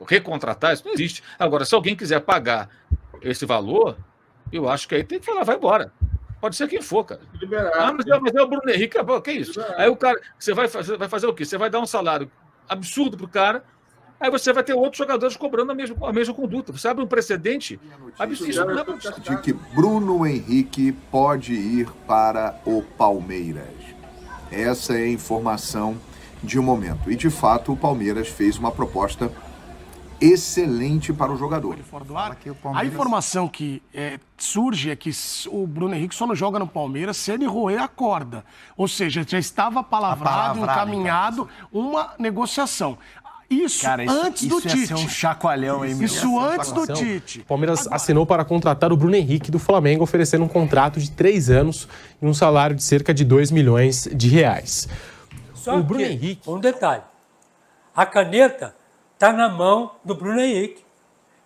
recontratar, isso não existe. Agora, se alguém quiser pagar esse valor, eu acho que aí tem que falar, vai embora. Pode ser quem for, cara. Mas é o Bruno Henrique, que é isso? Aí o cara, você vai fazer o quê? Você vai dar um salário absurdo pro cara, aí você vai ter outros jogadores cobrando a mesma conduta. Você abre um precedente absurdo. De que Bruno Henrique pode ir para o Palmeiras. Essa é a informação de um momento. E, de fato, o Palmeiras fez uma proposta excelente para o jogador. A informação que surge é que o Bruno Henrique só não joga no Palmeiras se ele roer a corda. Ou seja, já estava palavrado, encaminhado uma negociação. Isso antes do Tite. Isso é um chacoalhão, hein? Isso antes do Tite. O Palmeiras assinou para contratar o Bruno Henrique do Flamengo, oferecendo um contrato de 3 anos e um salário de cerca de 2 milhões de reais. Só o Bruno Henrique... Um detalhe. A caneta está na mão do Bruno Henrique,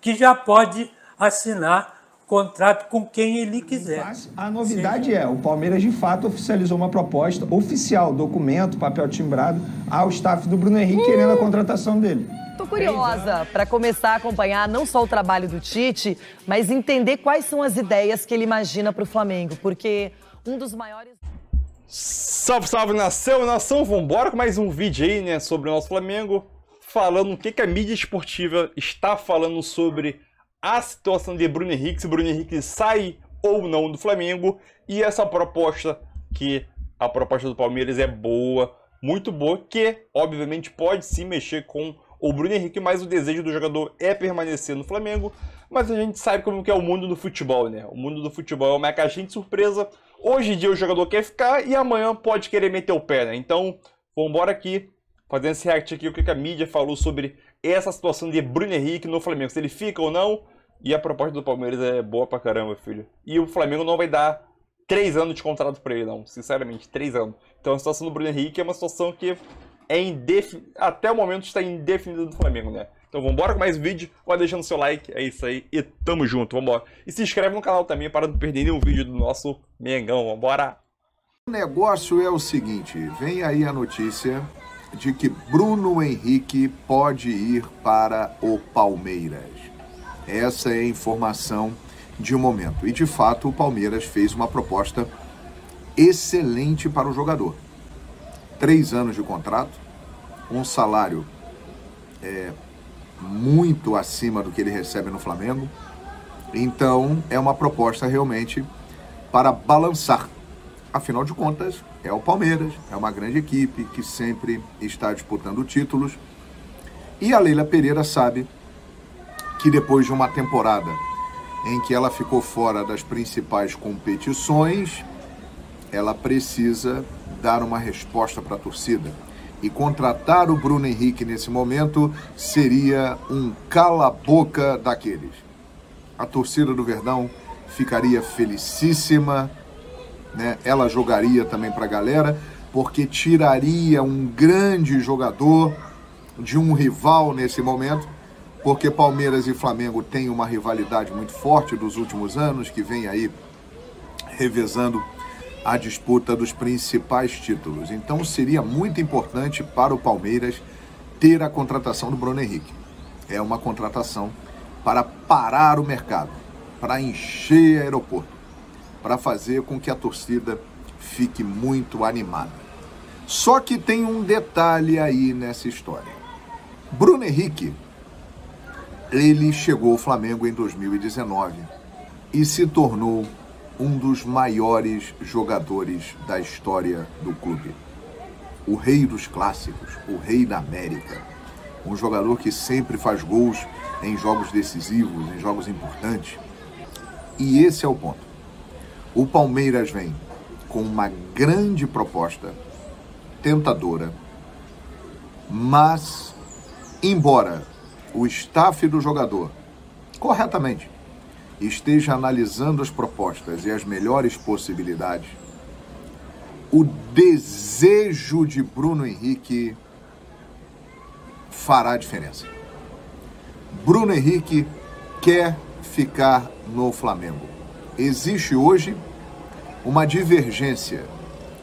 que já pode assinar contrato com quem ele quiser. Mas a novidade o Palmeiras de fato oficializou uma proposta oficial, documento, papel timbrado, ao staff do Bruno Henrique querendo a contratação dele. Tô curiosa para começar a acompanhar não só o trabalho do Tite, mas entender quais são as ideias que ele imagina para o Flamengo, porque um dos maiores... Salve, salve, nação! Vambora com mais um vídeo aí, né, sobre o nosso Flamengo, falando o que a mídia esportiva está falando sobre a situação de Bruno Henrique, se Bruno Henrique sai ou não do Flamengo, e essa proposta, que a proposta do Palmeiras é boa, muito boa, que obviamente pode sim mexer com o Bruno Henrique, mas o desejo do jogador é permanecer no Flamengo. Mas a gente sabe como que é o mundo do futebol, né? O mundo do futebol é uma caixinha de surpresa. Hoje em dia o jogador quer ficar e amanhã pode querer meter o pé, né? Então, vamos embora aqui, fazendo esse react aqui, o que a mídia falou sobre essa situação de Bruno Henrique no Flamengo, se ele fica ou não. E a proposta do Palmeiras é boa pra caramba, filho. E o Flamengo não vai dar 3 anos de contrato pra ele, não. Sinceramente, 3 anos. Então a situação do Bruno Henrique é uma situação que até o momento está indefinida do Flamengo, né? Então vambora com mais um vídeo. Vai deixando seu like, é isso aí. E tamo junto, vambora. E se inscreve no canal também para não perder nenhum vídeo do nosso Mengão, vambora. O negócio é o seguinte, vem aí a notícia de que Bruno Henrique pode ir para o Palmeiras. Essa é a informação de um momento. E, de fato, o Palmeiras fez uma proposta excelente para o jogador. 3 anos de contrato, um salário muito acima do que ele recebe no Flamengo. Então, é uma proposta realmente para balançar. Afinal de contas, é o Palmeiras, é uma grande equipe que sempre está disputando títulos. E a Leila Pereira sabe que depois de uma temporada em que ela ficou fora das principais competições, ela precisa dar uma resposta para a torcida. E contratar o Bruno Henrique nesse momento seria um cala-boca daqueles. A torcida do Verdão ficaria felicíssima, né? Ela jogaria também para a galera, porque tiraria um grande jogador de um rival nesse momento, porque Palmeiras e Flamengo têm uma rivalidade muito forte dos últimos anos, que vem aí revezando a disputa dos principais títulos. Então seria muito importante para o Palmeiras ter a contratação do Bruno Henrique. É uma contratação para parar o mercado, para encher aeroporto, para fazer com que a torcida fique muito animada. Só que tem um detalhe aí nessa história. Bruno Henrique, ele chegou ao Flamengo em 2019 e se tornou um dos maiores jogadores da história do clube. O rei dos clássicos, o rei da América. Um jogador que sempre faz gols em jogos decisivos, em jogos importantes. E esse é o ponto. O Palmeiras vem com uma grande proposta, tentadora, mas, embora o staff do jogador, corretamente, esteja analisando as propostas e as melhores possibilidades, o desejo de Bruno Henrique fará a diferença. Bruno Henrique quer ficar no Flamengo. Existe hoje uma divergência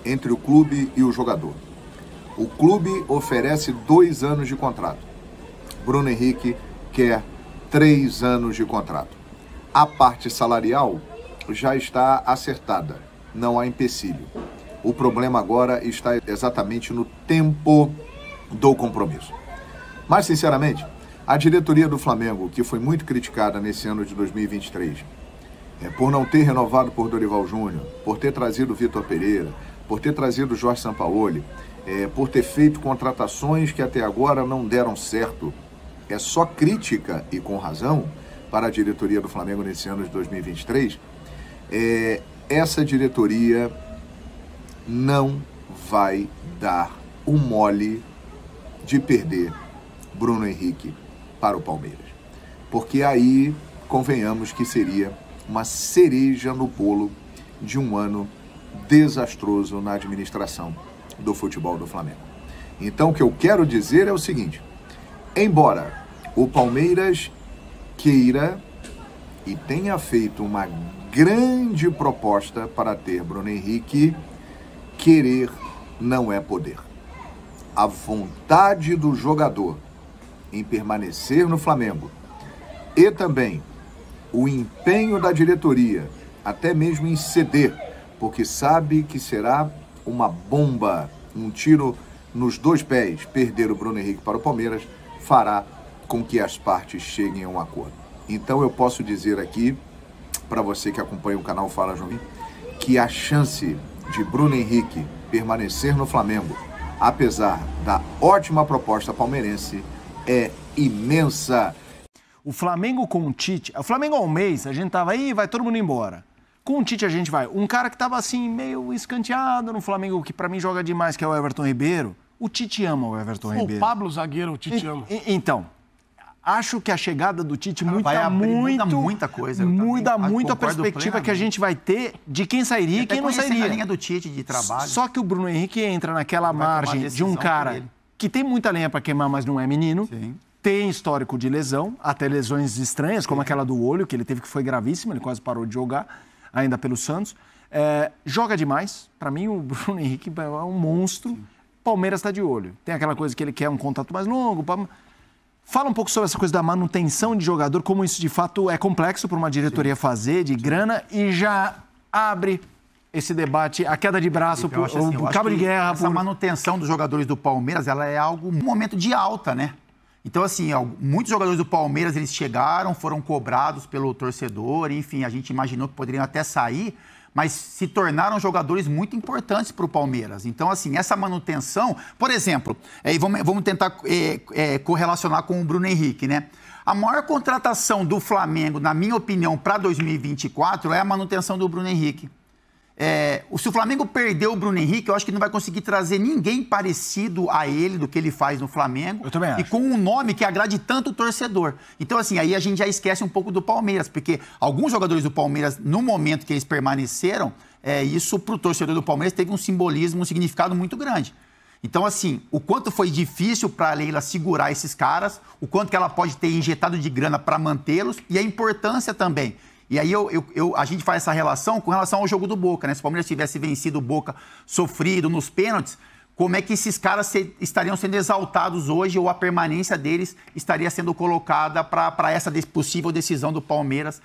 entre o clube e o jogador. O clube oferece 2 anos de contrato. Bruno Henrique quer 3 anos de contrato. A parte salarial já está acertada, não há empecilho. O problema agora está exatamente no tempo do compromisso. Mas, sinceramente, a diretoria do Flamengo, que foi muito criticada nesse ano de 2023, por não ter renovado por Dorival Júnior, por ter trazido Vitor Pereira, por ter trazido Jorge Sampaoli, por ter feito contratações que até agora não deram certo, é só crítica, e com razão, para a diretoria do Flamengo nesse ano de 2023, essa diretoria não vai dar o mole de perder Bruno Henrique para o Palmeiras. Porque aí, convenhamos que seria uma cereja no bolo de um ano desastroso na administração do futebol do Flamengo. Então, o que eu quero dizer é o seguinte: embora o Palmeiras queira e tenha feito uma grande proposta para ter Bruno Henrique, querer não é poder. A vontade do jogador em permanecer no Flamengo e também o empenho da diretoria, até mesmo em ceder, porque sabe que será uma bomba, um tiro nos 2 pés, perder o Bruno Henrique para o Palmeiras, fará com que as partes cheguem a um acordo. Então eu posso dizer aqui, para você que acompanha o canal Fala Joinville, que a chance de Bruno Henrique permanecer no Flamengo, apesar da ótima proposta palmeirense, é imensa. O Flamengo com o Tite... O Flamengo há um mês, a gente tava aí, vai todo mundo embora. Com o Tite a gente vai. Um cara que tava assim, meio escanteado no Flamengo, que pra mim joga demais, que é o Everton Ribeiro. O Tite ama o Everton Ribeiro. O Pablo zagueiro, o Tite ama. Então, acho que a chegada do Tite muda muita coisa. Muda muito a perspectiva que a gente vai ter de quem sairia e quem não sairia. A linha do Tite de trabalho. Só que o Bruno Henrique entra naquela margem de um cara que tem muita lenha para queimar, mas não é menino. Sim. Tem histórico de lesão, até lesões estranhas, como aquela do olho, que ele teve, que foi gravíssima, ele quase parou de jogar, ainda pelo Santos. Joga demais. Para mim, o Bruno Henrique é um monstro. Sim. Palmeiras está de olho. Tem aquela coisa que ele quer um contrato mais longo. Fala um pouco sobre essa coisa da manutenção de jogador, como isso de fato é complexo para uma diretoria fazer, de grana, e já abre esse debate, a queda de braço, o cabo de guerra. Essa manutenção dos jogadores do Palmeiras, ela é algo, um momento de alta, né? Então, assim, muitos jogadores do Palmeiras, eles chegaram, foram cobrados pelo torcedor, enfim, a gente imaginou que poderiam até sair, mas se tornaram jogadores muito importantes para o Palmeiras. Então, assim, essa manutenção... Por exemplo, vamos tentar correlacionar com o Bruno Henrique, né? A maior contratação do Flamengo, na minha opinião, para 2024 é a manutenção do Bruno Henrique. Se o Flamengo perder o Bruno Henrique, eu acho que não vai conseguir trazer ninguém parecido a ele, do que ele faz no Flamengo. Eu também acho. E com um nome que agrade tanto o torcedor. Então, assim, aí a gente já esquece um pouco do Palmeiras, porque alguns jogadores do Palmeiras, no momento que eles permaneceram, isso para o torcedor do Palmeiras teve um simbolismo, um significado muito grande. Então, assim, o quanto foi difícil para a Leila segurar esses caras, o quanto que ela pode ter injetado de grana para mantê-los e a importância também. E aí a gente faz essa relação com relação ao jogo do Boca, né? Se o Palmeiras tivesse vencido o Boca sofrido nos pênaltis, como é que esses caras estariam sendo exaltados hoje ou a permanência deles estaria sendo colocada para essa possível decisão do Palmeiras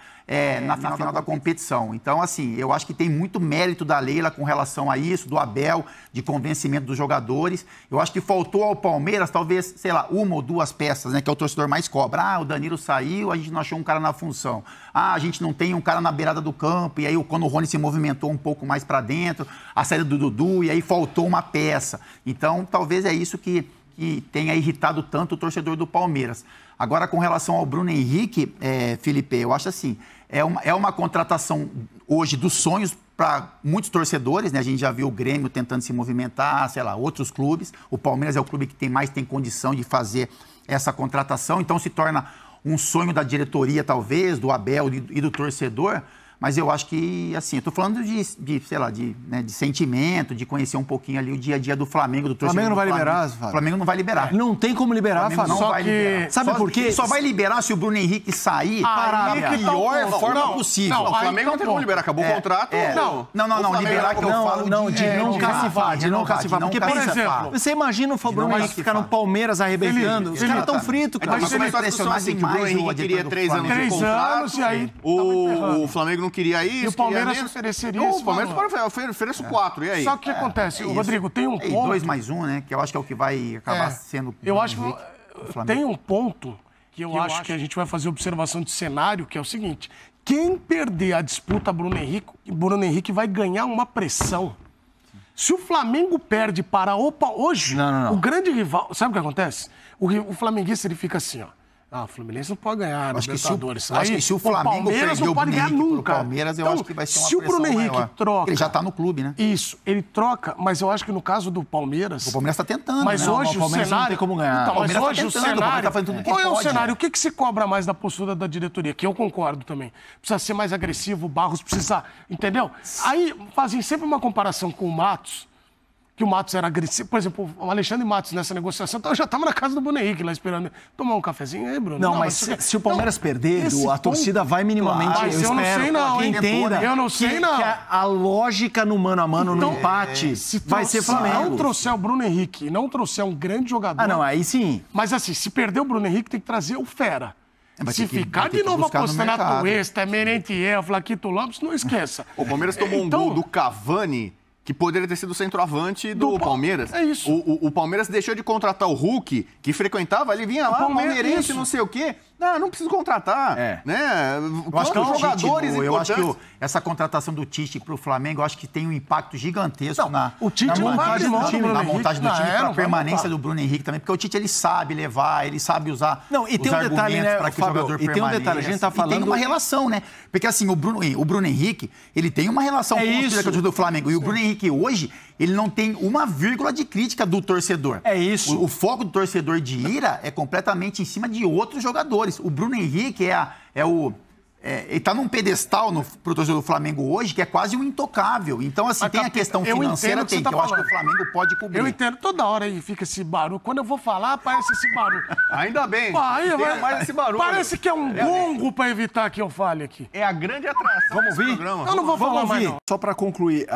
na final da competição. Então, assim, eu acho que tem muito mérito da Leila com relação a isso, do Abel, de convencimento dos jogadores. Eu acho que faltou ao Palmeiras, talvez, sei lá, 1 ou 2 peças, né, que é o torcedor mais cobra. O Danilo saiu, a gente não achou um cara na função. A gente não tem um cara na beirada do campo, e aí quando o Rony se movimentou um pouco mais para dentro, a saída do Dudu, e aí faltou uma peça. Então, talvez é isso que tenha irritado tanto o torcedor do Palmeiras. Agora, com relação ao Bruno Henrique, Felipe, eu acho assim, é uma contratação hoje dos sonhos para muitos torcedores, né? A gente já viu o Grêmio tentando se movimentar, sei lá, outros clubes. O Palmeiras é o clube que tem condição de fazer essa contratação, então se torna um sonho da diretoria, talvez, do Abel e do torcedor. Mas eu acho que, assim, eu tô falando de sei lá, de sentimento, de conhecer um pouquinho ali o dia a dia do Flamengo, do torcedor. O Flamengo não vai liberar, Fábio. O Flamengo não vai liberar. Não tem como liberar, Fábio. Não vai liberar. Sabe por quê? Só vai liberar se o Bruno Henrique sair da pior forma possível. O Flamengo não tem como liberar, acabou o contrato. Não, liberar que eu falo de não cacifar. Porque, por exemplo, você imagina o Bruno Henrique ficar no Palmeiras arrebentando, os caras estão fritos, cara. Mas começou a discussão assim, que o Bruno Henrique queria 3 anos de contrato, e aí o Flamengo não queria isso, e o Palmeiras ofereceria isso. O Palmeiras oferece 4, e aí? Só que o que acontece, Rodrigo, tem um ponto... 2 mais 1, né, que eu acho que é o que vai acabar sendo... Eu acho que tem um ponto que eu acho que a gente vai fazer observação de cenário, que é o seguinte, quem perder a disputa Bruno Henrique vai ganhar uma pressão. Se o Flamengo perde para hoje, o grande rival... Sabe o que acontece? O flamenguista, ele fica assim, ó. O Fluminense não pode ganhar, acho que se o Flamengo perder o Bruno Henrique nunca. Palmeiras, eu acho que vai ser uma pressão maior. Se o Bruno Henrique troca... Ele já está no clube, né? Isso, ele troca, mas eu acho que no caso do Palmeiras... O Palmeiras está tentando, mas hoje o cenário... não tem como ganhar. Então, mas hoje o cenário... Qual é o cenário? O que se cobra mais da postura da diretoria? Que eu concordo também. Precisa ser mais agressivo, o Barros precisa... Entendeu? Aí fazem sempre uma comparação com o Matos, que o Matos era agressivo. Por exemplo, o Alexandre Matos nessa negociação, então eu já estava na casa do Bruno Henrique lá esperando tomar um cafezinho aí, Bruno. Não, mas se o Palmeiras perder, a torcida vai minimamente. Mas eu não sei não, hein? Entenda. Eu não sei não. Que a lógica no mano a mano, no empate, vai ser Flamengo. Se não trouxer o Bruno Henrique e não trouxer um grande jogador... não, aí sim. Mas assim, se perder o Bruno Henrique, tem que trazer o Fera. Se ficar de novo apostando na Tuesta, Merentiel, Flaquito Lopes, não esqueça. O Palmeiras tomou um gol do Cavani, que poderia ter sido o centroavante do Palmeiras. É isso. O Palmeiras deixou de contratar o Hulk, que frequentava, ele vinha lá, palmeirense, não sei o quê. Não preciso contratar. Né? Eu acho que jogadores importantes. Eu acho que essa contratação do Tite para o Flamengo, eu acho que tem um impacto gigantesco na montagem do time para a permanência do Bruno Henrique também, porque o Tite ele sabe levar, ele sabe usar e tem um detalhe, né, para que o jogador permaneça. E tem um detalhe, a gente tá falando... E tem uma relação, né? Porque assim, o Bruno Henrique, ele tem uma relação com o torcedor do Flamengo. E o Bruno Henrique hoje, ele não tem uma vírgula de crítica do torcedor. É isso. O foco do torcedor de ira é completamente em cima de outros jogadores. O Bruno Henrique ele tá num pedestal pro torcedor do Flamengo hoje que é quase um intocável. Então, assim, mas tem a questão financeira, que eu acho que o Flamengo pode cobrir. Eu entendo, toda hora aí fica esse barulho. Quando eu vou falar, aparece esse barulho. Ainda bem. Tem mais esse barulho. Parece que é um gongo para evitar que eu fale aqui. É a grande atração. Vamos ouvir? Eu não vou falar mais, não. Só para concluir,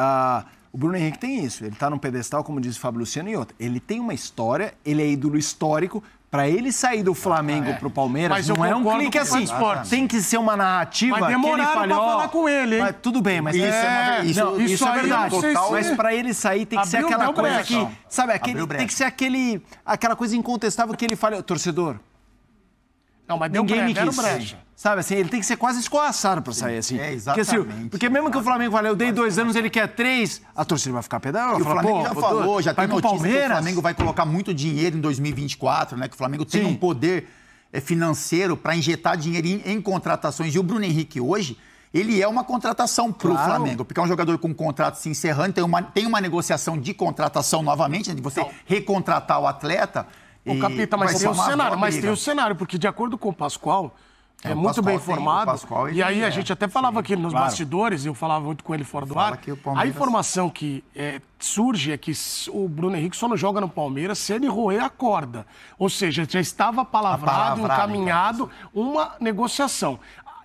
o Bruno Henrique tem isso. Ele tá num pedestal, como disse o Fábio Luciano, e outra. Ele tem uma história, ele é ídolo histórico. Para ele sair do Flamengo pro Palmeiras, mas não é um clique assim. Tem que ser uma narrativa que ele falhou. Falar com ele, hein? Tudo bem, mas isso é verdade. Mas para ele sair tem que ser aquela coisa que, sabe, tem que ser aquela coisa incontestável que ele fala, torcedor. Não, mas ninguém me quis. Sabe assim, ele tem que ser quase escorraçado para sair assim. Exatamente. Porque mesmo que o Flamengo fale, eu dei 2 anos, ele quer 3, a torcida vai ficar pedal. E o Flamengo já falou, já tem notícia que o Flamengo vai colocar muito dinheiro em 2024, né? Que o Flamengo tem um poder financeiro para injetar dinheiro em contratações. E o Bruno Henrique hoje, ele é uma contratação pro Flamengo, porque é um jogador com contrato se encerrando, tem uma negociação de contratação novamente, né, de você recontratar o atleta. Capita, mas tem o cenário, porque de acordo com o Pascoal, é muito bem informado. E aí a gente até falava aqui nos bastidores, eu falava muito com ele fora do ar. A informação que surge é que o Bruno Henrique só não joga no Palmeiras se ele roer a corda. Ou seja, já estava palavrado, encaminhado uma negociação.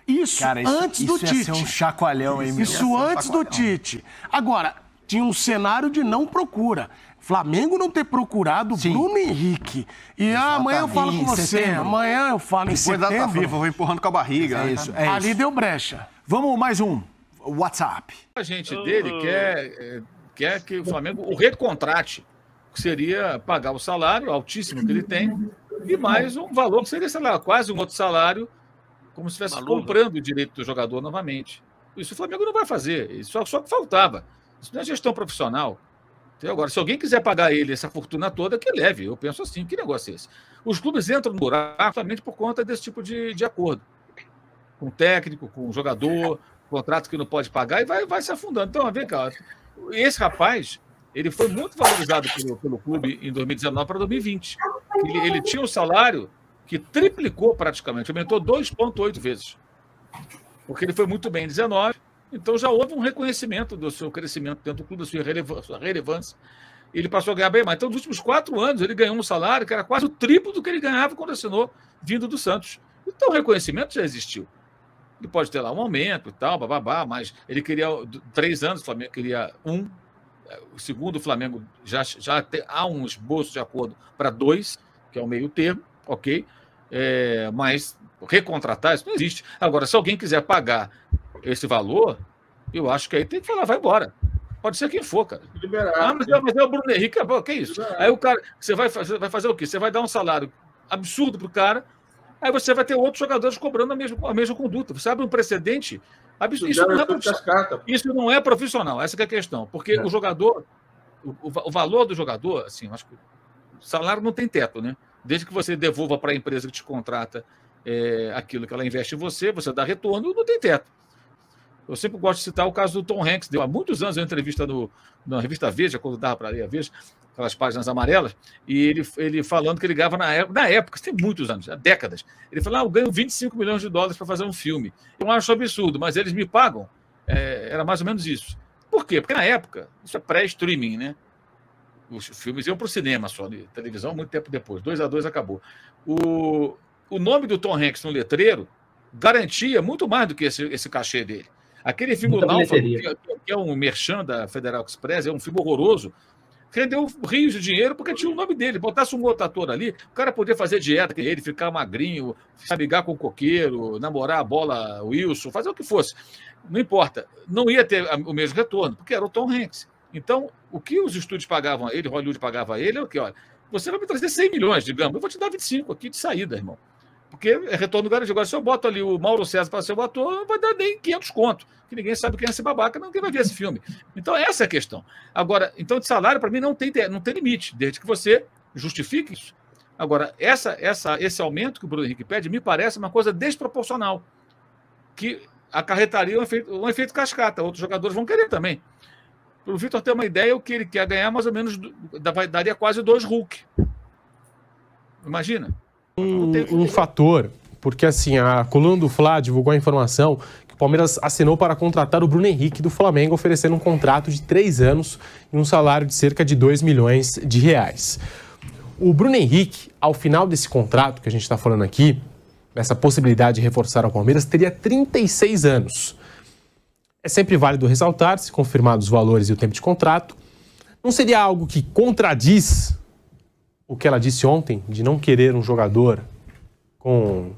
Isso antes do Tite. Isso ia ser um chacoalhão, hein? Isso antes do Tite. Agora, tinha um cenário de não procura. Flamengo não ter procurado Bruno Henrique. E amanhã eu falo com você, amanhã eu falo em setembro. Depois da FIFA, vou empurrando com a barriga. Ali deu brecha. Vamos mais um. WhatsApp. A gente dele quer que o Flamengo o recontrate, que seria pagar o salário altíssimo que ele tem, e mais um valor que seria, sei lá, quase um outro salário, como se estivesse comprando o direito do jogador novamente. Isso o Flamengo não vai fazer. Isso só que faltava. Isso não é gestão profissional. Agora, se alguém quiser pagar ele essa fortuna toda, que leve. Eu penso assim, que negócio é esse? Os clubes entram no buraco somente por conta desse tipo de acordo. Com o técnico, com o jogador, contrato que não pode pagar e vai se afundando. Então, vem cá. Esse rapaz, ele foi muito valorizado pelo clube em 2019 para 2020. Ele tinha um salário que triplicou praticamente, aumentou 2,8 vezes. Porque ele foi muito bem em 19, Então já houve um reconhecimento do seu crescimento dentro do clube, da sua relevância. Ele passou a ganhar bem mais. Então, nos últimos 4 anos, ele ganhou um salário que era quase o triplo do que ele ganhava quando assinou vindo do Santos. Então, o reconhecimento já existiu. Ele pode ter lá um aumento e tal, bababá, mas ele queria 3 anos, o Flamengo queria 1. O segundo, o Flamengo já há um esboço de acordo para 2, que é o meio termo, ok? Mas recontratar, isso não existe. Agora, se alguém quiser pagar esse valor, eu acho que aí tem que falar, vai embora. Pode ser quem for, cara. Mas é o Bruno Henrique, que isso? Aí o cara, você vai fazer o quê? Você vai dar um salário absurdo pro cara, aí você vai ter outros jogadores cobrando a mesma conduta. Você abre um precedente absurdo. Isso não é profissional, essa que é a questão. Porque o jogador, o valor do jogador, assim, eu acho que o salário não tem teto, né? Desde que você devolva para a empresa que te contrata aquilo que ela investe em você, você dá retorno, não tem teto. Eu sempre gosto de citar o caso do Tom Hanks. Deu há muitos anos uma entrevista na revista Veja, quando dava para ler a Veja, aquelas páginas amarelas, e ele falando que ele ganhava na época, tem muitos anos, há décadas. Ele falou, eu ganho 25 milhões de dólares para fazer um filme. Eu acho absurdo, mas eles me pagam. Era mais ou menos isso. Por quê? Porque na época, isso é pré-streaming, né? Os filmes iam para o cinema só, de televisão, muito tempo depois. 2-2 acabou. O nome do Tom Hanks no letreiro garantia muito mais do que esse cachê dele. Aquele filme do Náufrago, que é um merchan da Federal Express, é um filme horroroso, rendeu rios de dinheiro porque tinha o nome dele. Botasse um outro ator ali, o cara podia fazer dieta com ele, ficar magrinho, se amigar com o coqueiro, namorar a bola Wilson, fazer o que fosse. Não importa. Não ia ter o mesmo retorno, porque era o Tom Hanks. Então, o que os estúdios pagavam a ele, Hollywood pagava a ele, é o que? Olha, você vai me trazer 100 milhões, digamos, eu vou te dar 25 aqui de saída, irmão. Porque é retorno garantido. Agora, se eu boto ali o Mauro César para ser o ator, não vai dar nem 500 conto, que ninguém sabe quem é esse babaca, ninguém vai ver esse filme. Então, essa é a questão. Agora, então, de salário, para mim, não tem limite, desde que você justifique isso. Agora, esse aumento que o Bruno Henrique pede, me parece uma coisa desproporcional, que acarretaria um efeito cascata. Outros jogadores vão querer também. Para o Vitor ter uma ideia, o que ele quer ganhar, mais ou menos, daria quase 2 Hulk. Imagina. Um fator, porque assim, a coluna do Fla divulgou a informação que o Palmeiras assinou para contratar o Bruno Henrique do Flamengo, oferecendo um contrato de 3 anos e um salário de cerca de 2 milhões de reais. O Bruno Henrique, ao final desse contrato que a gente está falando aqui, essa possibilidade de reforçar ao Palmeiras, teria 36 anos. É sempre válido ressaltar, se confirmados os valores e o tempo de contrato, não seria algo que contradiz o que ela disse ontem, de não querer um jogador com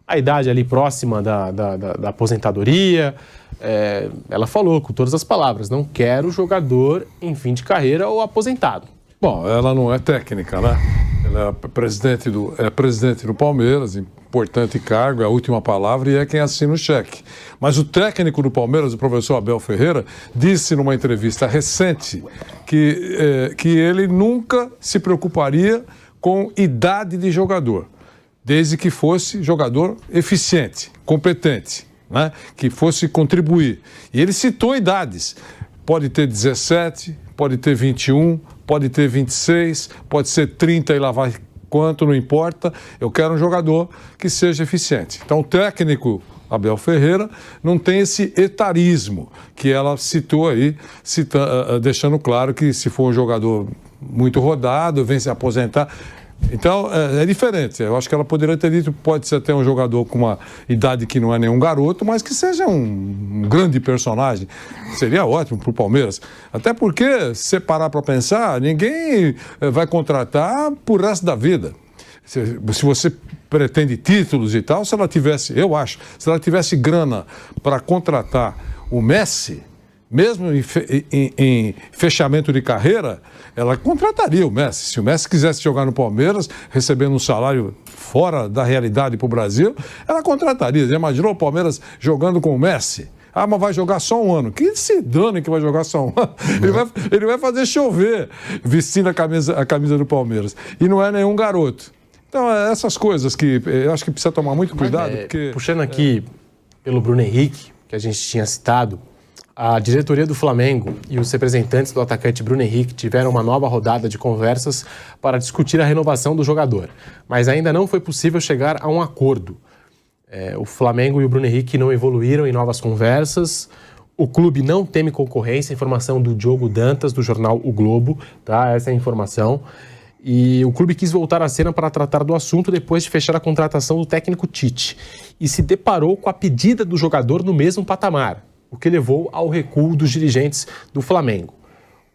a idade ali próxima da aposentadoria. Ela falou com todas as palavras, não quero jogador em fim de carreira ou aposentado. Bom, ela não é técnica, né? Ela é presidente do Palmeiras, importante cargo, é a última palavra e é quem assina o cheque. Mas o técnico do Palmeiras, o professor Abel Ferreira, disse numa entrevista recente que ele nunca se preocuparia com idade de jogador, desde que fosse jogador eficiente, competente, né? Que fosse contribuir. E ele citou idades. Pode ter 17, pode ter 21, pode ter 26, pode ser 30 e lá vai quanto, não importa. Eu quero um jogador que seja eficiente. Então, o técnico Abel Ferreira não tem esse etarismo que ela citou aí, deixando claro que se for um jogador muito rodado, vem se aposentar. Então, é diferente. Eu acho que ela poderia ter dito, pode ser até um jogador com uma idade que não é nenhum garoto, mas que seja um grande personagem. Seria ótimo para o Palmeiras. Até porque, se parar para pensar, ninguém vai contratar por resto da vida. Se você pretende títulos e tal, se ela tivesse, eu acho, se ela tivesse grana para contratar o Messi, mesmo em fechamento de carreira, ela contrataria o Messi. Se o Messi quisesse jogar no Palmeiras, recebendo um salário fora da realidade para o Brasil, ela contrataria. Já imaginou o Palmeiras jogando com o Messi? Ah, mas vai jogar só um ano. Que se dane que vai jogar só um ano. Ele vai fazer chover vestindo a camisa do Palmeiras. E não é nenhum garoto. Então, essas coisas que eu acho que precisa tomar muito cuidado. Porque, puxando aqui pelo Bruno Henrique, que a gente tinha citado, a diretoria do Flamengo e os representantes do atacante Bruno Henrique tiveram uma nova rodada de conversas para discutir a renovação do jogador. Mas ainda não foi possível chegar a um acordo. O Flamengo e o Bruno Henrique não evoluíram em novas conversas. O clube não teme concorrência, informação do Diogo Dantas, do jornal O Globo, tá? Essa é a informação. E o clube quis voltar à cena para tratar do assunto depois de fechar a contratação do técnico Tite. E se deparou com a pedida do jogador no mesmo patamar, o que levou ao recuo dos dirigentes do Flamengo.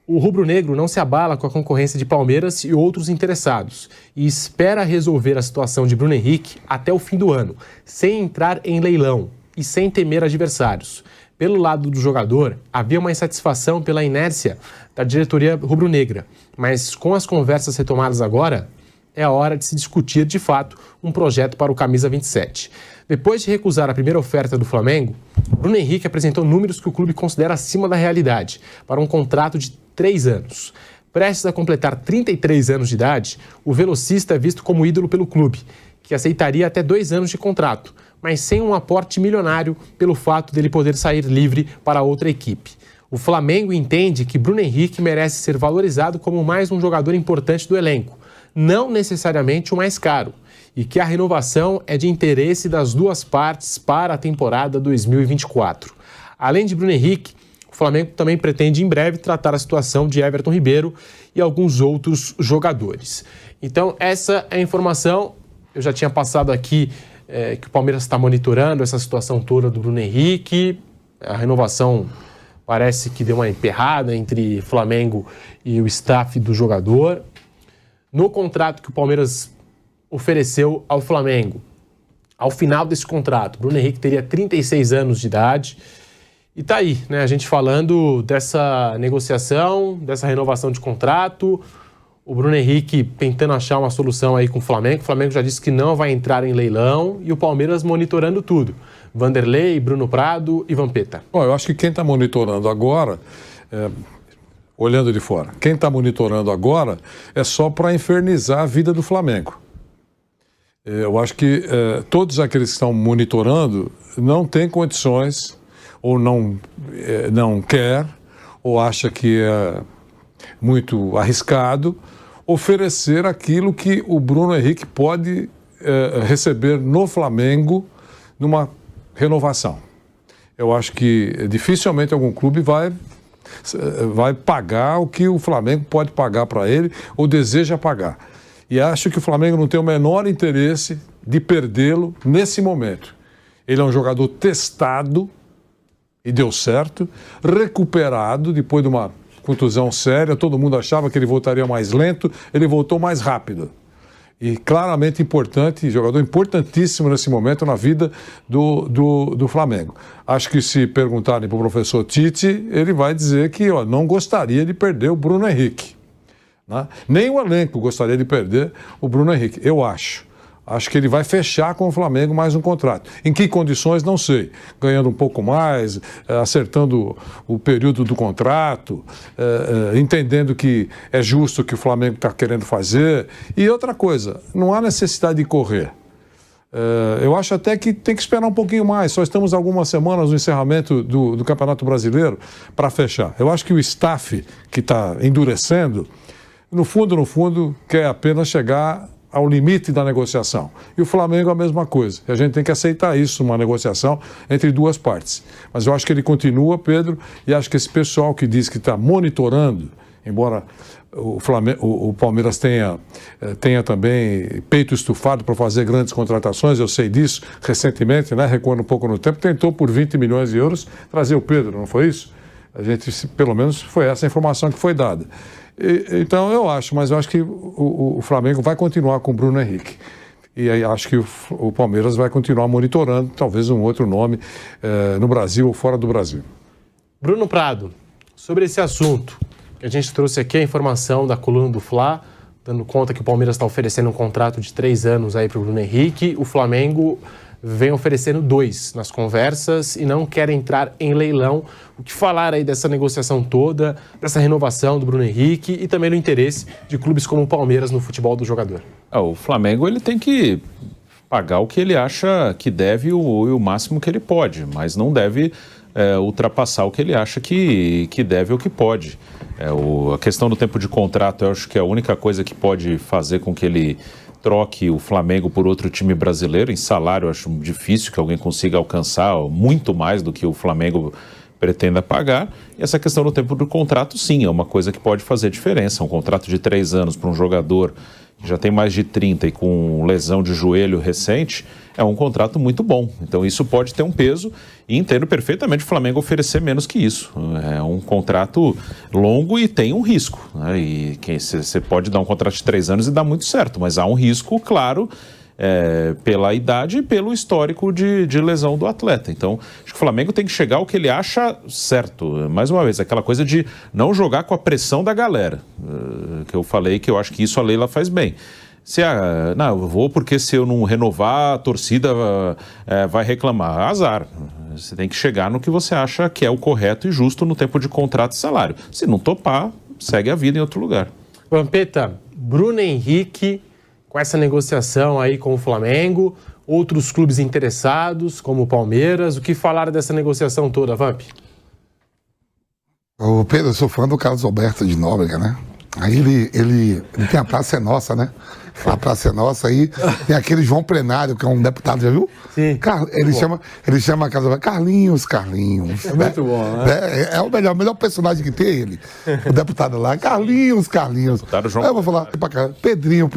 O rubro-negro não se abala com a concorrência de Palmeiras e outros interessados e espera resolver a situação de Bruno Henrique até o fim do ano, sem entrar em leilão e sem temer adversários. Pelo lado do jogador, havia uma insatisfação pela inércia da diretoria rubro-negra, mas com as conversas retomadas agora, é a hora de se discutir de fato um projeto para o Camisa 27. Depois de recusar a primeira oferta do Flamengo, Bruno Henrique apresentou números que o clube considera acima da realidade para um contrato de 3 anos. Prestes a completar 33 anos de idade, o velocista é visto como ídolo pelo clube, que aceitaria até 2 anos de contrato, mas sem um aporte milionário pelo fato dele poder sair livre para outra equipe. O Flamengo entende que Bruno Henrique merece ser valorizado como mais um jogador importante do elenco, não necessariamente o mais caro, e que a renovação é de interesse das duas partes para a temporada 2024. Além de Bruno Henrique, o Flamengo também pretende em breve tratar a situação de Everton Ribeiro e alguns outros jogadores. Então, essa é a informação. Eu já tinha passado aqui que o Palmeiras está monitorando essa situação toda do Bruno Henrique. A renovação parece que deu uma emperrada entre Flamengo e o staff do jogador. No contrato que o Palmeiras ofereceu ao Flamengo, ao final desse contrato, Bruno Henrique teria 36 anos de idade. E tá aí, né? A gente falando dessa negociação, dessa renovação de contrato, o Bruno Henrique tentando achar uma solução aí com o Flamengo. O Flamengo já disse que não vai entrar em leilão e o Palmeiras monitorando tudo. Vanderlei, Bruno Prado e Vampeta. Bom, eu acho que quem está monitorando agora, olhando de fora, quem está monitorando agora é só para infernizar a vida do Flamengo. Eu acho que todos aqueles que estão monitorando não têm condições, ou não quer, ou acha que é muito arriscado, oferecer aquilo que o Bruno Henrique pode receber no Flamengo numa renovação. Eu acho que dificilmente algum clube vai pagar o que o Flamengo pode pagar para ele ou deseja pagar. E acho que o Flamengo não tem o menor interesse de perdê-lo nesse momento. Ele é um jogador testado, e deu certo, recuperado depois de uma contusão séria, todo mundo achava que ele voltaria mais lento, ele voltou mais rápido. E claramente importante, jogador importantíssimo nesse momento na vida do Flamengo. Acho que se perguntarem para o professor Tite, ele vai dizer que não gostaria de perder o Bruno Henrique. Né? Nem o elenco gostaria de perder o Bruno Henrique, eu acho. Acho que ele vai fechar com o Flamengo mais um contrato. Em que condições, não sei. Ganhando um pouco mais, acertando o período do contrato, entendendo que é justo o que o Flamengo está querendo fazer. E outra coisa, não há necessidade de correr. Eu acho até que tem que esperar um pouquinho mais. Só estamos algumas semanas no encerramento do Campeonato Brasileiro para fechar. Eu acho que o staff que está endurecendo, no fundo, quer apenas chegar ao limite da negociação. E o Flamengo a mesma coisa. E a gente tem que aceitar isso, uma negociação entre duas partes. Mas eu acho que ele continua, Pedro, e acho que esse pessoal que diz que está monitorando, embora o Palmeiras tenha também peito estufado para fazer grandes contratações, eu sei disso, recentemente, né, recuando um pouco no tempo, tentou por 20 milhões de euros trazer o Pedro, não foi isso? A gente, pelo menos, foi essa a informação que foi dada. Então eu acho que o Flamengo vai continuar com o Bruno Henrique. E aí acho que o Palmeiras vai continuar monitorando, talvez um outro nome no Brasil ou fora do Brasil. Bruno Prado, sobre esse assunto, que a gente trouxe aqui a informação da coluna do Fla, dando conta que o Palmeiras está oferecendo um contrato de 3 anos aí para o Bruno Henrique, o Flamengo vem oferecendo 2 nas conversas e não quer entrar em leilão. O que falar aí dessa negociação toda, dessa renovação do Bruno Henrique e também do interesse de clubes como o Palmeiras no futebol do jogador? O Flamengo ele tem que pagar o que ele acha que deve e o máximo que ele pode, mas não deve ultrapassar o que ele acha que deve ou que pode. A questão do tempo de contrato, eu acho que é a única coisa que pode fazer com que ele troque o Flamengo por outro time brasileiro. Em salário, eu acho difícil que alguém consiga alcançar muito mais do que o Flamengo pretenda pagar. E essa questão do tempo do contrato, sim, é uma coisa que pode fazer diferença. Um contrato de 3 anos para um jogador que já tem mais de 30 e com lesão de joelho recente, é um contrato muito bom. Então isso pode ter um peso e entendo perfeitamente o Flamengo oferecer menos que isso. É um contrato longo e tem um risco, né? E você pode dar um contrato de 3 anos e dar muito certo, mas há um risco, claro, pela idade e pelo histórico de lesão do atleta. Então, acho que o Flamengo tem que chegar ao que ele acha certo. Mais uma vez, aquela coisa de não jogar com a pressão da galera, que eu falei que eu acho que isso a Leila faz bem. Não, eu vou porque se eu não renovar, a torcida vai reclamar. Azar. Você tem que chegar no que você acha que é o correto e justo no tempo de contrato e salário. Se não topar, segue a vida em outro lugar. Vampeta, Bruno Henrique, com essa negociação aí com o Flamengo, outros clubes interessados, como o Palmeiras, o que falaram dessa negociação toda, Vamp? Ô Pedro, eu sou fã do Carlos Alberto de Nóbrega, né? Aí ele tem a Praça é Nossa, né? A Praça é Nossa, aí tem aquele João Plenário, que é um deputado, já viu? Sim. Ele chama a Casa Carlinhos. É muito bom, né? É o melhor personagem que tem ele. O deputado lá, Carlinhos. Aí eu vou falar pra cá, Pedrinho.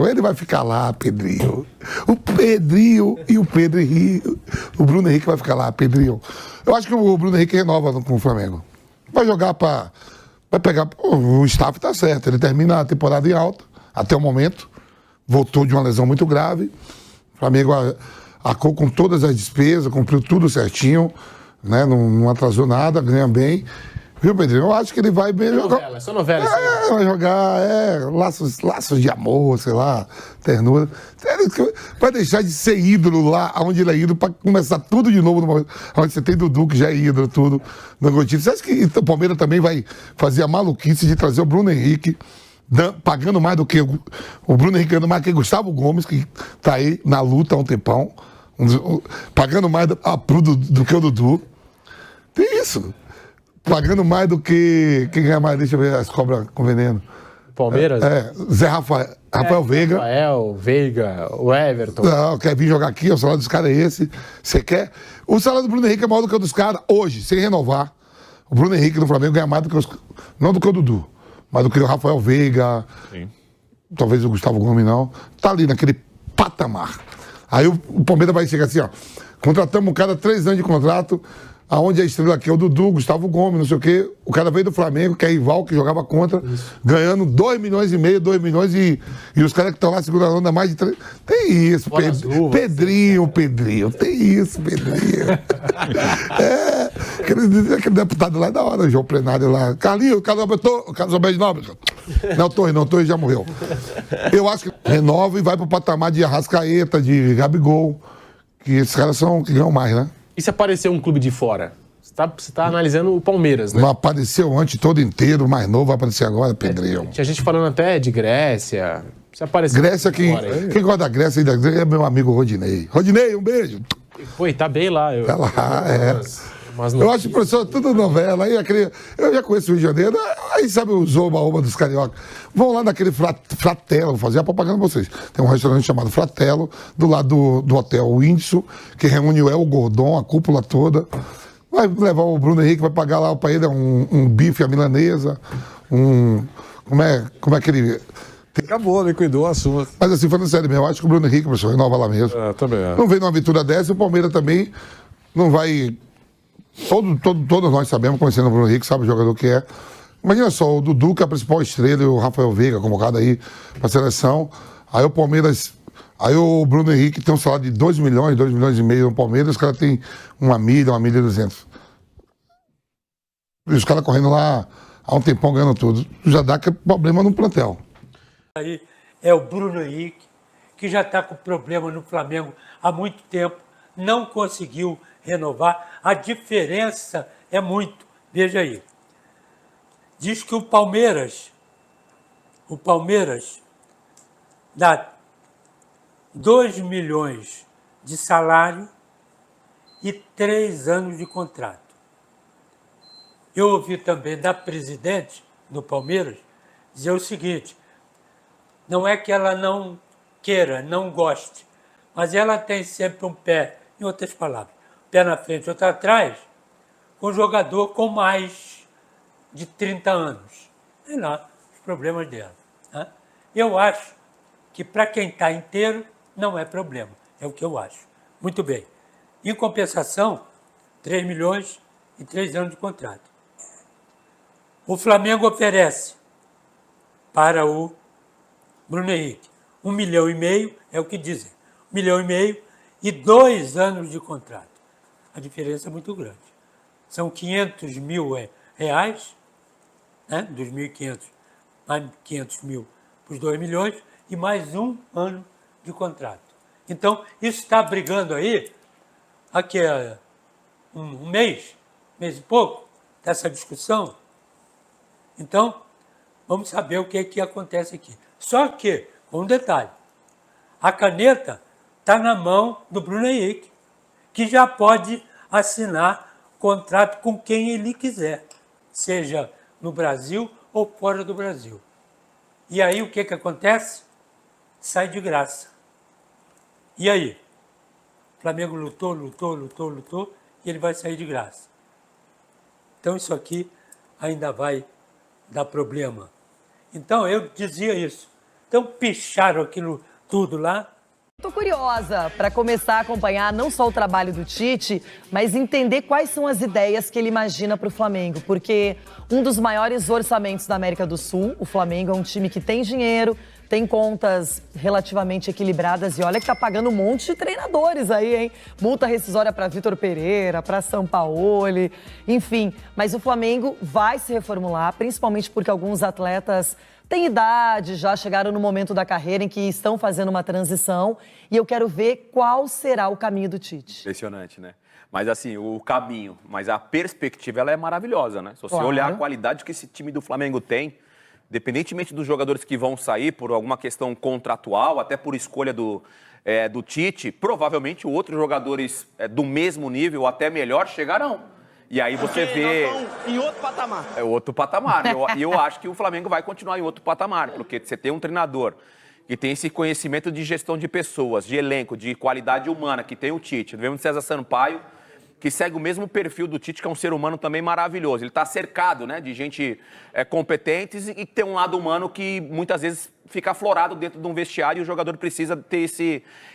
Ele vai ficar lá, Pedrinho. O Pedrinho e o Pedro Henrique. O Bruno Henrique vai ficar lá, Pedrinho. Eu acho que o Bruno Henrique renova com o Flamengo. Vai jogar vai pegar. O staff tá certo. Ele termina a temporada em alta, até o momento. Voltou de uma lesão muito grave. O Flamengo arcou com todas as despesas, cumpriu tudo certinho, né? Não atrasou nada, ganha bem. Viu, Pedrinho? Eu acho que ele vai bem jogar. Só novela. Vai jogar, laços de amor, sei lá, ternura. Vai deixar de ser ídolo lá onde ele é ídolo para começar tudo de novo, onde você tem Dudu, que já é ídolo, tudo. No Gotinho. Você acha que o Palmeiras também vai fazer a maluquice de trazer o Bruno Henrique, pagando mais do que o Bruno Henrique, ganhando mais do que Gustavo Gomes, que tá aí na luta há um tempão, pagando mais do que o Dudu. Tem isso. Pagando mais do que. Quem ganha mais? Deixa eu ver as cobras com veneno. Palmeiras? Zé Rafael Veiga. Veiga, o Everton. Não, quer vir jogar aqui, o salário dos caras é esse. Você quer. O salário do Bruno Henrique é maior do que o dos caras hoje, sem renovar. O Bruno Henrique no Flamengo ganha mais do que não do que o Dudu, mas do que o Rafael Veiga. Sim. Talvez o Gustavo Gomes não. Tá ali naquele patamar. Aí o Palmeiras vai chegar assim, ó. Contratamos um cara 3 anos de contrato. Aonde a estrela aqui é o Dudu, Gustavo Gomes, não sei o quê. O cara veio do Flamengo, que é rival, que jogava contra, ganhando 2,5 milhões, 2 milhões e os caras que estão lá segurando a onda mais de 3. Tem isso, Pedrinho. Tem isso, Pedrinho. Aquele deputado lá é da hora, o João Plenário lá. Carlos Alberto de Nóbrega. Não, Torres já morreu. Eu acho que renova e vai pro patamar de Arrascaeta, de Gabigol, que esses caras são que ganham mais, né? E se aparecer um clube de fora? Você tá analisando o Palmeiras, né? Não apareceu antes todo inteiro, mais novo, vai aparecer agora, Pedrinho. Tinha gente falando até de Grécia. Se aparecer Grécia, quem gosta da Grécia é meu amigo Rodinei. Rodinei, um beijo. Pô, e tá bem lá. Tá lá, eu acho que, professor, tudo novela. Aí eu já conheço o Rio de Janeiro, aí sabe os oba-oba dos cariocas. Vão lá naquele Fratello, vou fazer a propaganda pra vocês. Tem um restaurante chamado Fratello, do lado do hotel Windsor, que reúne o El Gordon, a cúpula toda. Vai levar o Bruno Henrique, vai pagar lá pra ele um bife à milanesa, como é que ele... Acabou, liquidou o assunto. Mas assim, falando sério mesmo, eu acho que o Bruno Henrique, professor, renova lá mesmo. Também é. Não vem numa aventura dessa, o Palmeiras também não vai... Todos nós sabemos, conhecendo o Bruno Henrique, sabe o jogador que é. Imagina só, o Dudu, que é a principal estrela, e o Rafael Veiga, convocado aí pra seleção. Aí o Palmeiras... Aí o Bruno Henrique tem um salário de 2 milhões e meio no Palmeiras, os caras têm 1 milha, 1 milha e 200. E os caras correndo lá há um tempão ganhando tudo. Já dá problema no plantel. Aí é o Bruno Henrique, que já está com problema no Flamengo há muito tempo, não conseguiu renovar. A diferença é muito. Veja aí. Diz que o Palmeiras dá 2 milhões de salário e 3 anos de contrato. Eu ouvi também da presidente do Palmeiras dizer o seguinte: não é que ela não queira, não goste, mas ela tem sempre um pé, em outras palavras, pé na frente, outro atrás, com um jogador com mais de 30 anos. Sei lá, os problemas dela. Né? Eu acho que para quem está inteiro não é problema. É o que eu acho. Muito bem. Em compensação, 3 milhões e 3 anos de contrato. O Flamengo oferece para o Bruno Henrique 1,5 milhão, é o que dizem. 1,5 milhão e 2 anos de contrato. A diferença é muito grande. São 500 mil reais, né? Dos 1.500, mais 500 mil para os 2 milhões e mais 1 ano de contrato. Então, isso está brigando aí, aqui é um mês e pouco, dessa discussão. Então, vamos saber o que é que acontece aqui. Só que, com um detalhe, a caneta está na mão do Bruno Henrique, que já pode assinar contrato com quem ele quiser, seja no Brasil ou fora do Brasil. E aí o que acontece? Sai de graça. E aí? O Flamengo lutou e ele vai sair de graça. Então isso aqui ainda vai dar problema. Então eu dizia isso. Então picharam aquilo tudo lá. Tô curiosa para começar a acompanhar não só o trabalho do Tite, mas entender quais são as ideias que ele imagina para o Flamengo, porque um dos maiores orçamentos da América do Sul, o Flamengo é um time que tem dinheiro, tem contas relativamente equilibradas e olha que tá pagando um monte de treinadores aí, hein? Multa rescisória para Vitor Pereira, para Sampaoli, enfim. Mas o Flamengo vai se reformular, principalmente porque alguns atletas têm idade, já chegaram no momento da carreira em que estão fazendo uma transição e eu quero ver qual será o caminho do Tite. Impressionante, né? Mas assim, o caminho, mas a perspectiva ela é maravilhosa, né? Se você olhar a qualidade que esse time do Flamengo tem, independentemente dos jogadores que vão sair por alguma questão contratual, até por escolha do Tite, provavelmente outros jogadores do mesmo nível ou até melhor chegarão. E aí você vê... em outro patamar. É outro patamar. E eu acho que o Flamengo vai continuar em outro patamar, porque você tem um treinador que tem esse conhecimento de gestão de pessoas, de elenco, de qualidade humana, que tem o Tite. Vemos o César Sampaio, que segue o mesmo perfil do Tite, que é um ser humano também maravilhoso. Ele está cercado, né, de gente competentes e tem um lado humano que muitas vezes fica aflorado dentro de um vestiário e o jogador precisa ter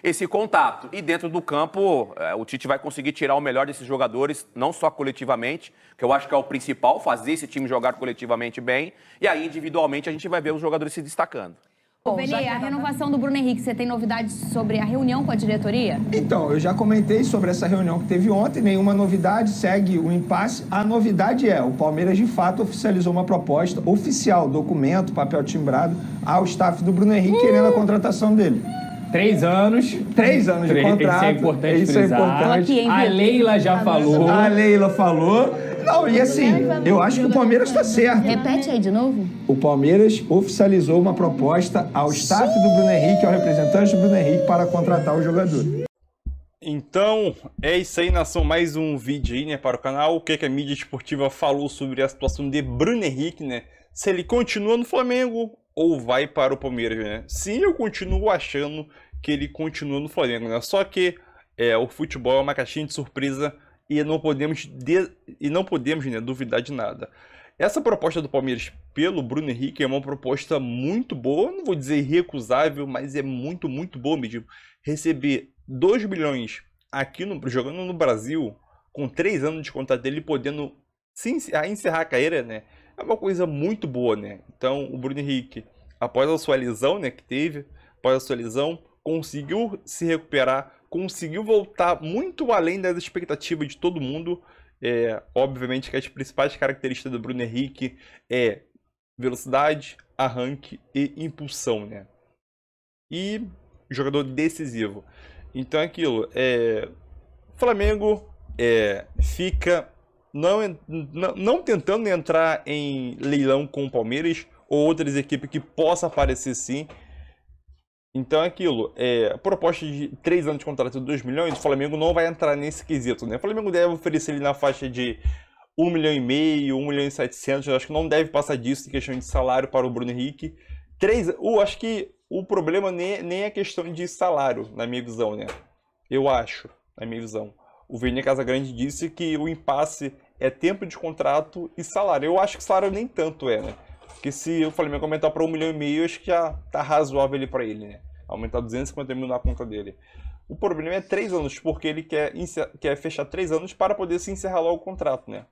esse contato. E dentro do campo, o Tite vai conseguir tirar o melhor desses jogadores, não só coletivamente, que eu acho que é o principal, fazer esse time jogar coletivamente bem, e aí individualmente a gente vai ver os jogadores se destacando. Ô, Vene, a renovação do Bruno Henrique, você tem novidades sobre a reunião com a diretoria? Então, eu já comentei sobre essa reunião que teve ontem, nenhuma novidade, segue o impasse. A novidade é, o Palmeiras de fato oficializou uma proposta oficial, documento, papel timbrado, ao staff do Bruno Henrique querendo a contratação dele. 3 anos. 3 anos de contrato. Isso é importante frisar. É importante. Aqui, a Leila já falou. A Leila falou. Não, e assim, eu acho que o Palmeiras está certo. Repete aí de novo. O Palmeiras oficializou uma proposta ao staff do Bruno Henrique, ao representante do Bruno Henrique, para contratar o jogador. Então, é isso aí, nação. Mais um vídeo aí, né, para o canal. O que a mídia esportiva falou sobre a situação de Bruno Henrique, né? Se ele continua no Flamengo ou vai para o Palmeiras, né? Sim, eu continuo achando que ele continua no Flamengo, né? Só que o futebol é uma caixinha de surpresa e não podemos, né, duvidar de nada. Essa proposta do Palmeiras pelo Bruno Henrique é uma proposta muito boa, não vou dizer irrecusável, mas é muito, muito boa mesmo. Receber 2 milhões aqui jogando no Brasil, com 3 anos de contrato dele, podendo encerrar a carreira, né? É uma coisa muito boa, né? Então, o Bruno Henrique, após a sua lesão, né, que teve, após a sua lesão, conseguiu se recuperar, conseguiu voltar muito além das expectativas de todo mundo. Obviamente que as principais características do Bruno Henrique é velocidade, arranque e impulsão, né? E jogador decisivo. Então aquilo, Flamengo fica não tentando entrar em leilão com o Palmeiras ou outras equipes que possa aparecer sim. Então aquilo, a proposta de 3 anos de contrato de 2 milhões, o Flamengo não vai entrar nesse quesito, né? O Flamengo deve oferecer ele na faixa de 1,5 milhão, 1 milhão e 700, eu acho que não deve passar disso em questão de salário para o Bruno Henrique. Acho que o problema nem é questão de salário, na minha visão, né? Eu acho, na minha visão. O Vene Casagrande disse que o impasse é tempo de contrato e salário. Eu acho que salário nem tanto né? Porque se o Flamengo aumentar para 1,5 milhão, acho que já tá razoável ali para ele, né? Aumentar 250 mil na conta dele. O problema é 3 anos, porque ele quer fechar 3 anos para poder se encerrar logo o contrato, né?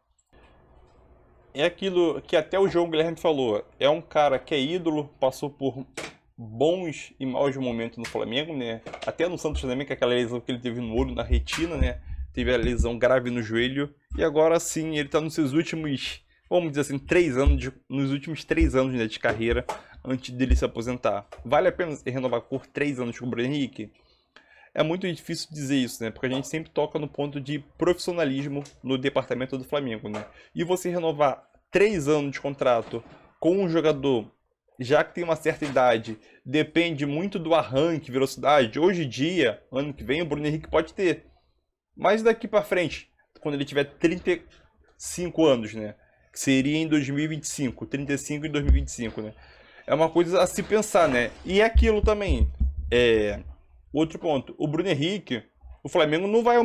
É aquilo que até o João Guilherme falou. É um cara que é ídolo, passou por bons e maus momentos no Flamengo, né? Até no Santos também, que é aquela lesão que ele teve no olho, na retina, né? Teve a lesão grave no joelho. E agora sim, ele tá nos seus últimos, vamos dizer assim, 3 anos, nos últimos 3 anos, né, de carreira, antes dele se aposentar. Vale a pena renovar por 3 anos com o Bruno Henrique? É muito difícil dizer isso, né? Porque a gente sempre toca no ponto de profissionalismo no departamento do Flamengo, né? E você renovar 3 anos de contrato com um jogador, já que tem uma certa idade, depende muito do arranque, velocidade. Hoje em dia, ano que vem, o Bruno Henrique pode ter. Mas daqui pra frente, quando ele tiver 35 anos, né? Que seria em 2025, 35 em 2025, né? É uma coisa a se pensar, né? E é aquilo também. Outro ponto, o Bruno Henrique, o Flamengo não vai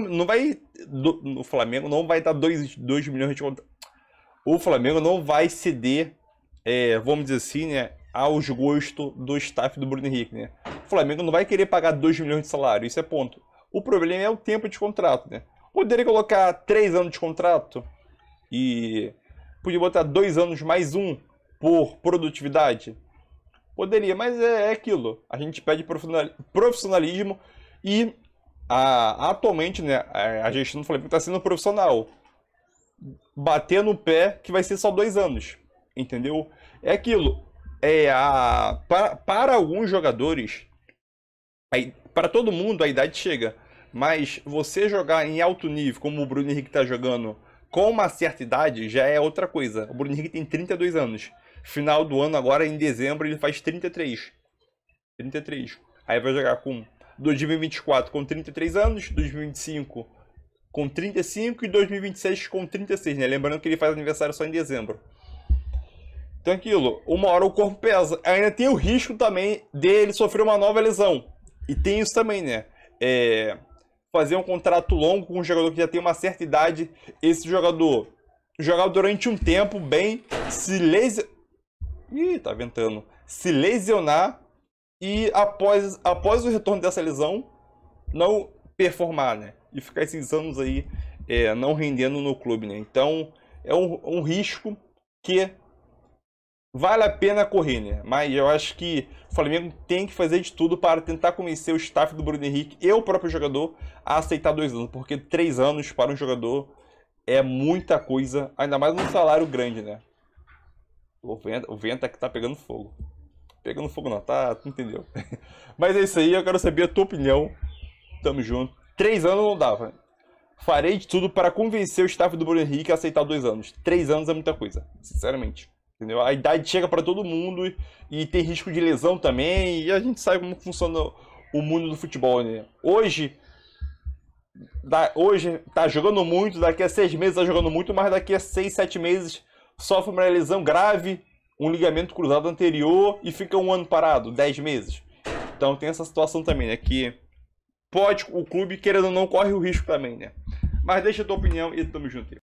dar 2 milhões de contrato. O Flamengo não vai ceder, vamos dizer assim, né, aos gostos do staff do Bruno Henrique, né? O Flamengo não vai querer pagar 2 milhões de salário, isso é ponto. O problema é o tempo de contrato, né? Poderia colocar 3 anos de contrato e podia botar 2 anos mais 1 por produtividade. Poderia, mas é aquilo. A gente pede profissionalismo e atualmente, né, a gestão do Flamengo está sendo profissional. Bater no pé que vai ser só 2 anos, entendeu? É aquilo. Para alguns jogadores, para todo mundo a idade chega, mas você jogar em alto nível, como o Bruno Henrique está jogando, com uma certa idade, já é outra coisa. O Bruno Henrique tem 32 anos. Final do ano, agora em dezembro, ele faz 33. Aí vai jogar com 2024 com 33 anos, 2025 com 35 e 2026 com 36, né? Lembrando que ele faz aniversário só em dezembro. Então aquilo, uma hora o corpo pesa. Ainda tem o risco também dele sofrer uma nova lesão. E tem isso também, né? Fazer um contrato longo com um jogador que já tem uma certa idade. Esse jogador jogar durante um tempo bem, se lesionar. Ih, tá ventando. Se lesionar e após o retorno dessa lesão, não performar, né? E ficar esses anos aí não rendendo no clube, né? Então, é um risco que vale a pena correr, né? Mas eu acho que o Flamengo tem que fazer de tudo para tentar convencer o staff do Bruno Henrique e o próprio jogador a aceitar 2 anos, porque 3 anos para um jogador é muita coisa, ainda mais num salário grande, né? O vento aqui tá pegando fogo. Pegando fogo não, tá? Tu entendeu? Mas é isso aí, eu quero saber a tua opinião. Tamo junto. 3 anos não dava. Farei de tudo para convencer o staff do Bruno Henrique a aceitar 2 anos. 3 anos é muita coisa, sinceramente. Entendeu? A idade chega para todo mundo e tem risco de lesão também. E a gente sabe como funciona o mundo do futebol, né? Hoje tá jogando muito, daqui a 6 meses tá jogando muito, mas daqui a 6, 7 meses sofre uma lesão grave, um ligamento cruzado anterior e fica 1 ano parado, 10 meses. Então tem essa situação também, né? Que o clube, querendo ou não, corre o risco também, né? Mas deixa a tua opinião e tamo junto.